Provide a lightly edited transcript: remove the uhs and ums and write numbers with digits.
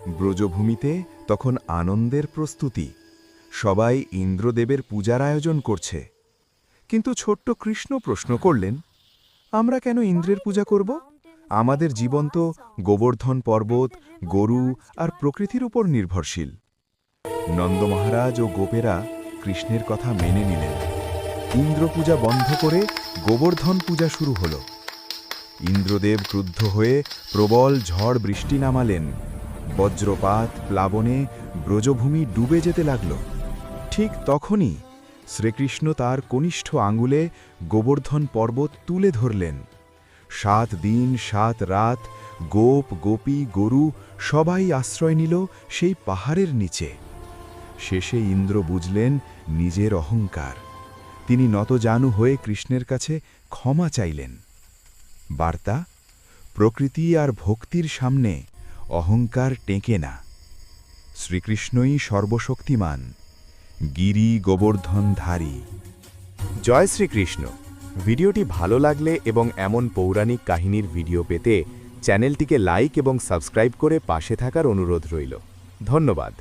ব্রজভূমিতে তখন আনন্দের প্রস্তুতি। সবাই ইন্দ্রদেবের পূজার আয়োজন করছে। কিন্তু ছোট্ট কৃষ্ণ প্রশ্ন করলেন, আমরা কেন ইন্দ্রের পূজা করব? আমাদের জীবন তো গোবর্ধন পর্বত, গরু আর প্রকৃতির উপর নির্ভরশীল। নন্দ মহারাজ ও গোপেরা কৃষ্ণের কথা মেনে নিলেন। ইন্দ্র পূজা বন্ধ করে গোবর্ধন পূজা শুরু হল। ইন্দ্রদেব ক্রুদ্ধ হয়ে প্রবল ঝড় বৃষ্টি নামালেন। বজ্রপাত প্লাবনে ব্রজভূমি ডুবে যেতে লাগল। ঠিক তখনই শ্রীকৃষ্ণ তার কনিষ্ঠ আঙুলে গোবর্ধন পর্বত তুলে ধরলেন। 7 দিন 7 রাত গোপ গোপী গরু সবাই আশ্রয় নিল সেই পাহাড়ের নিচে। শেষে ইন্দ্র বুঝলেন নিজের অহংকার। তিনি নতজানু হয়ে কৃষ্ণের কাছে ক্ষমা চাইলেন। বার্তা: প্রকৃতি আর ভক্তির সামনে অহংকার টেকে না। শ্রীকৃষ্ণই সর্বশক্তিমান, গিরি গোবর্ধনধারী। জয় শ্রীকৃষ্ণ। ভিডিওটি ভালো লাগলে এবং এমন পৌরাণিক কাহিনীর ভিডিও পেতে চ্যানেলটিকে লাইক এবং সাবস্ক্রাইব করে পাশে থাকার অনুরোধ রইল। ধন্যবাদ।